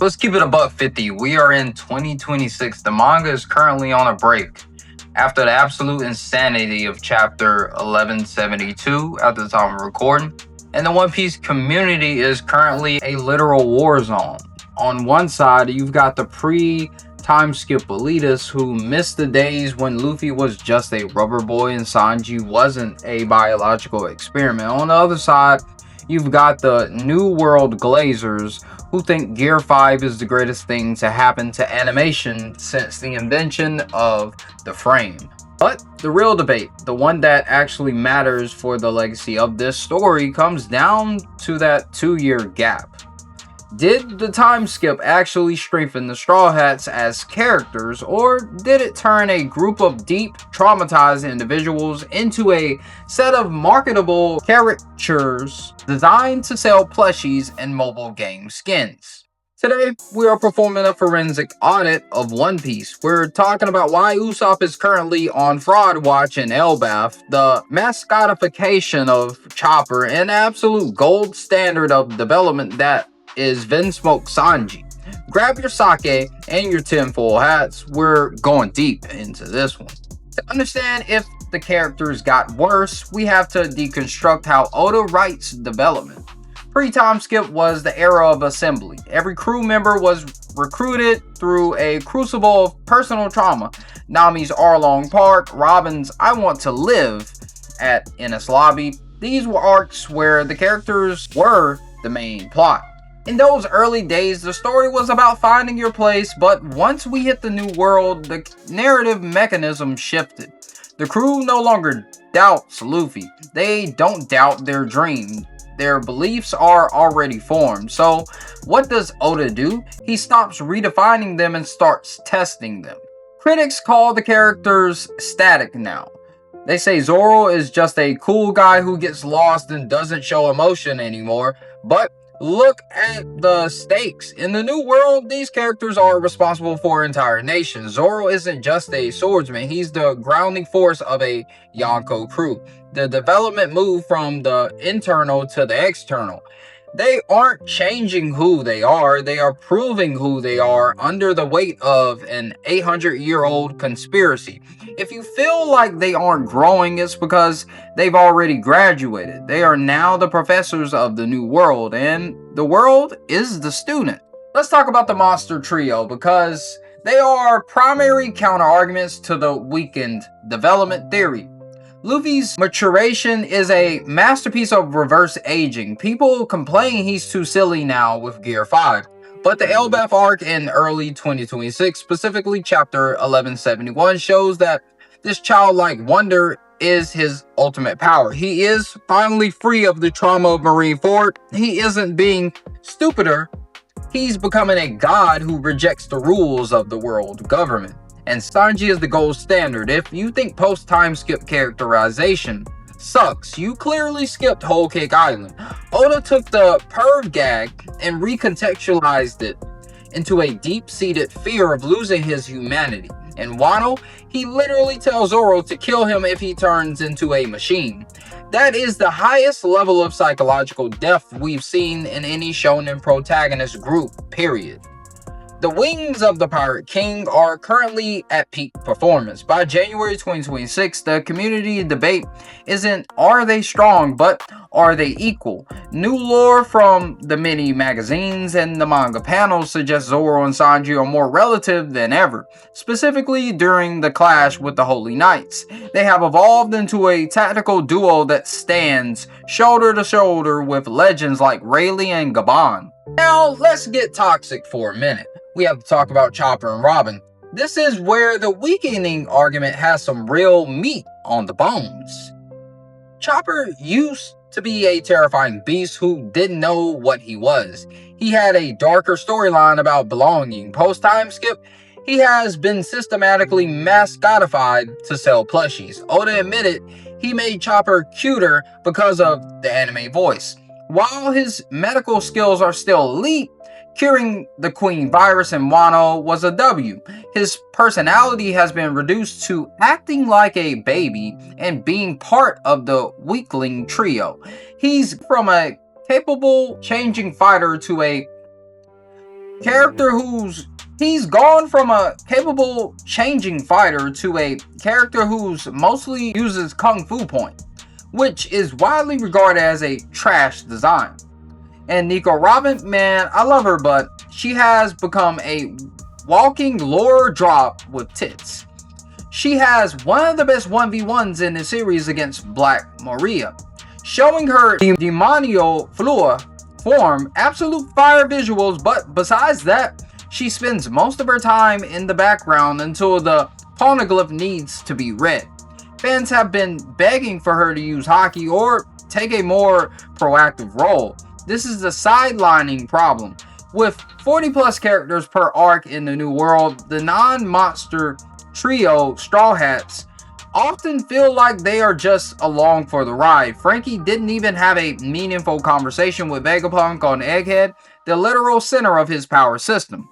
Let's keep it a buck 50. We are in 2026. The manga is currently on a break after the absolute insanity of chapter 1172 at the time of recording. And the One Piece community is currently a literal war zone. On one side, you've got the pre-Timeskip elitists who missed the days when Luffy was just a rubber boy and Sanji wasn't a biological experiment. On the other side, you've got the New World Glazers who think Gear 5 is the greatest thing to happen to animation since the invention of the frame. But the real debate, the one that actually matters for the legacy of this story, comes down to that 2-year gap. Did the time skip actually strengthen the Straw Hats as characters, or did it turn a group of deep, traumatized individuals into a set of marketable caricatures designed to sell plushies and mobile game skins? Today, we are performing a forensic audit of One Piece. We're talking about why Usopp is currently on Fraud Watch in Elbaf, the mascotification of Chopper, and absolute gold standard of development that is Vinsmoke Sanji. Grab your sake and your tinfoil hats. We're going deep into this one. To understand if the characters got worse, we have to deconstruct how Oda writes development. Pre-Timeskip was the era of assembly. Every crew member was recruited through a crucible of personal trauma. Nami's Arlong Park, Robin's I Want to Live at Ennis Lobby. These were arcs where the characters were the main plot. In those early days, the story was about finding your place, but once we hit the new world, the narrative mechanism shifted. The crew no longer doubts Luffy. They don't doubt their dream. Their beliefs are already formed. So what does Oda do? He stops redefining them and starts testing them. Critics call the characters static now. They say Zoro is just a cool guy who gets lost and doesn't show emotion anymore, but look at the stakes. In the new world, these characters are responsible for entire nations. Zoro isn't just a swordsman, he's the grounding force of a Yonko crew. The development moved from the internal to the external. They aren't changing who they are proving who they are under the weight of an 800-year-old conspiracy. If you feel like they aren't growing, it's because they've already graduated. They are now the professors of the new world, and the world is the student. Let's talk about the monster trio, because they are primary counter-arguments to the weakened development theory. Luffy's maturation is a masterpiece of reverse aging. People complain he's too silly now with Gear 5. But the Elbaf arc in early 2026, specifically chapter 1171, shows that this childlike wonder is his ultimate power. He is finally free of the trauma of Marineford. He isn't being stupider. He's becoming a god who rejects the rules of the world government. And Sanji is the gold standard. If you think post-Timeskip characterization sucks, you clearly skipped Whole Cake Island. Oda took the perv gag and recontextualized it into a deep-seated fear of losing his humanity. In Wano, he literally tells Zoro to kill him if he turns into a machine. That is the highest level of psychological depth we've seen in any shonen protagonist group, period. The Wings of the Pirate King are currently at peak performance. By January 2026, the community debate isn't are they strong, but are they equal? New lore from the many magazines and the manga panels suggests Zoro and Sanji are more relative than ever, specifically during the clash with the Holy Knights. They have evolved into a tactical duo that stands shoulder to shoulder with legends like Rayleigh and Gabon. Now, let's get toxic for a minute. We have to talk about Chopper and Robin. This is where the weakening argument has some real meat on the bones. Chopper used to be a terrifying beast who didn't know what he was. He had a darker storyline about belonging. Post-Timeskip, he has been systematically mascotified to sell plushies. Oda admitted he made Chopper cuter because of the anime voice. While his medical skills are still elite, curing the Queen virus in Wano was a W. His personality has been reduced to acting like a baby and being part of the weakling trio. He's from a capable changing fighter to a character he's gone from a capable changing fighter to a character who's mostly uses Kung Fu point, which is widely regarded as a trash design. And Nico Robin, man, I love her, but she has become a walking lore drop with tits. She has one of the best 1v1s in the series against Black Maria, showing her demonio flua form, absolute fire visuals, but besides that, she spends most of her time in the background until the poneglyph needs to be read. Fans have been begging for her to use haki or take a more proactive role. This is the sidelining problem. With 40 plus characters per arc in the New World, the non-monster trio Straw Hats often feel like they are just along for the ride. Frankie didn't even have a meaningful conversation with Vegapunk on Egghead, the literal center of his power system.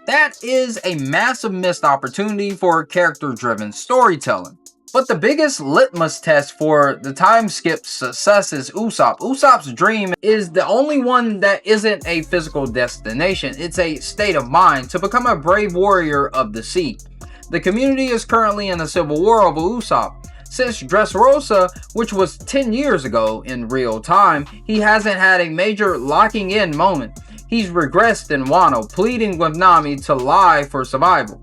That is a massive missed opportunity for character-driven storytelling. But the biggest litmus test for the time skip's success is Usopp. Usopp's dream is the only one that isn't a physical destination. It's a state of mind to become a brave warrior of the sea. The community is currently in the civil war over Usopp. Since Dressrosa, which was 10 years ago in real time, he hasn't had a major locking in moment. He's regressed in Wano, pleading with Nami to lie for survival.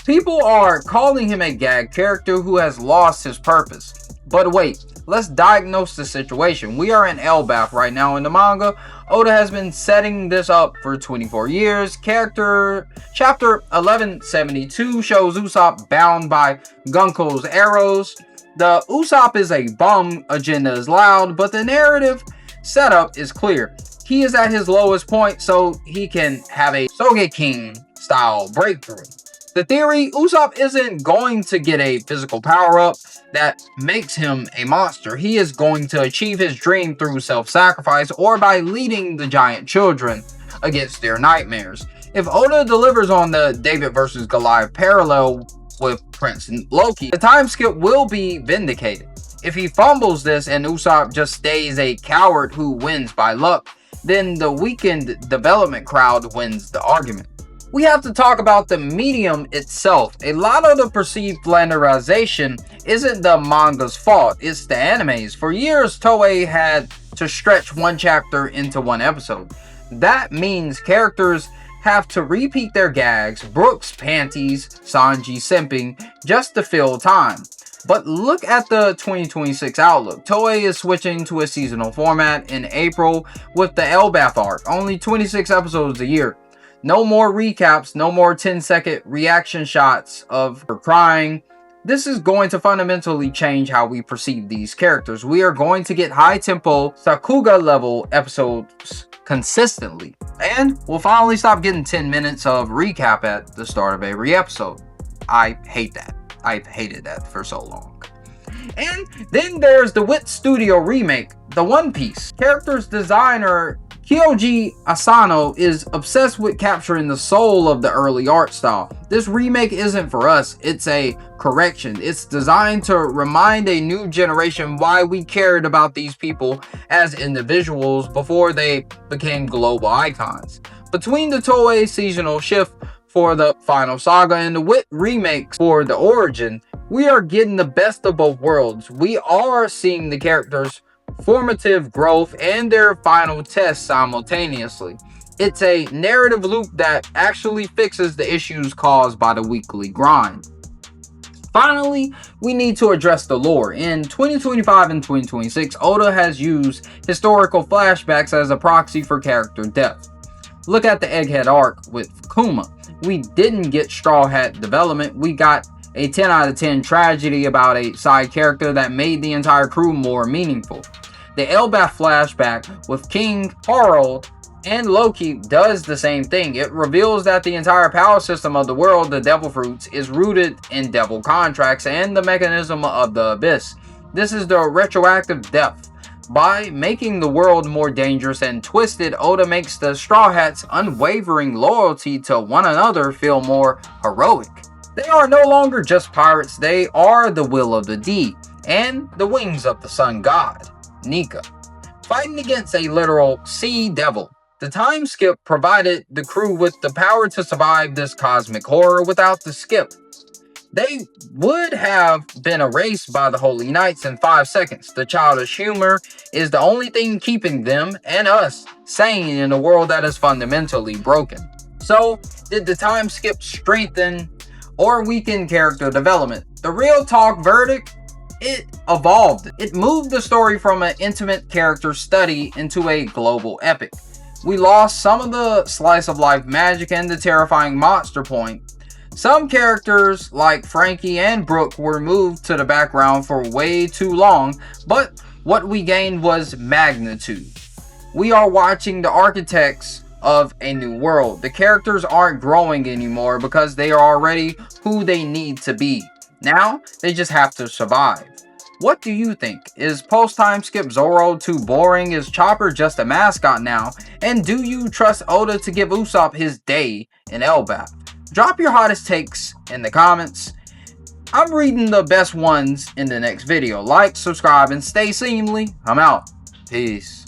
People are calling him a gag character who has lost his purpose. But wait, let's diagnose the situation. We are in Elbaf right now in the manga. Oda has been setting this up for 24 years. Chapter 1172 shows Usopp bound by Gunko's arrows. The Usopp is a bum agenda is loud, but the narrative setup is clear. He is at his lowest point, so he can have a Sogeking style breakthrough. The theory, Usopp isn't going to get a physical power-up that makes him a monster. He is going to achieve his dream through self-sacrifice or by leading the giant children against their nightmares. If Oda delivers on the David versus Goliath parallel with Prince Loki, the time skip will be vindicated. If he fumbles this and Usopp just stays a coward who wins by luck, then the weakened development crowd wins the argument. We have to talk about the medium itself. A lot of the perceived flanderization isn't the manga's fault, it's the anime's. For years, Toei had to stretch one chapter into one episode. That means characters have to repeat their gags, Brooks panties, Sanji simping, just to fill time. But look at the 2026 outlook. Toei is switching to a seasonal format in April with the Elbaf arc, only 26 episodes a year. No more recaps, no more 10-second reaction shots of her crying. This is going to fundamentally change how we perceive these characters. We are going to get high-tempo, Sakuga level episodes consistently. And we'll finally stop getting 10 minutes of recap at the start of every episode. I hate that. I've hated that for so long. And then there's the Wit Studio remake, The One Piece. Characters designer Kyoji Asano is obsessed with capturing the soul of the early art style. This remake isn't for us, it's a correction. It's designed to remind a new generation why we cared about these people as individuals before they became global icons. Between the Toei seasonal shift for the final saga and the Wit remakes for the origin, we are getting the best of both worlds. We are seeing the characters' formative growth and their final test simultaneously. It's a narrative loop that actually fixes the issues caused by the weekly grind. Finally, we need to address the lore. In 2025 and 2026, Oda has used historical flashbacks as a proxy for character depth. Look at the Egghead arc with Kuma. We didn't get Straw Hat development, we got a 10 out of 10 tragedy about a side character that made the entire crew more meaningful. The Elbaf flashback with King Harald and Loki does the same thing. It reveals that the entire power system of the world, the Devil Fruits, is rooted in devil contracts and the mechanism of the abyss. This is the retroactive depth. By making the world more dangerous and twisted, Oda makes the Straw Hats' unwavering loyalty to one another feel more heroic. They are no longer just pirates, they are the will of the deed and the wings of the sun god, Nika, fighting against a literal sea devil. The time skip provided the crew with the power to survive this cosmic horror. Without the skip, they would have been erased by the Holy Knights in 5 seconds. The childish humor is the only thing keeping them and us sane in a world that is fundamentally broken. So, did the time skip strengthen or weaken character development? The real talk verdict: it evolved. It moved the story from an intimate character study into a global epic. We lost some of the slice of life magic and the terrifying monster point. Some characters like Frankie and Brooke were moved to the background for way too long, but what we gained was magnitude. We are watching the architects of a new world. The characters aren't growing anymore because they are already who they need to be. Now, they just have to survive. What do you think? Is post-time skip Zoro too boring? Is Chopper just a mascot now? And do you trust Oda to give Usopp his day in Elbaf? Drop your hottest takes in the comments. I'm reading the best ones in the next video. Like, subscribe, and stay seemly. I'm out. Peace.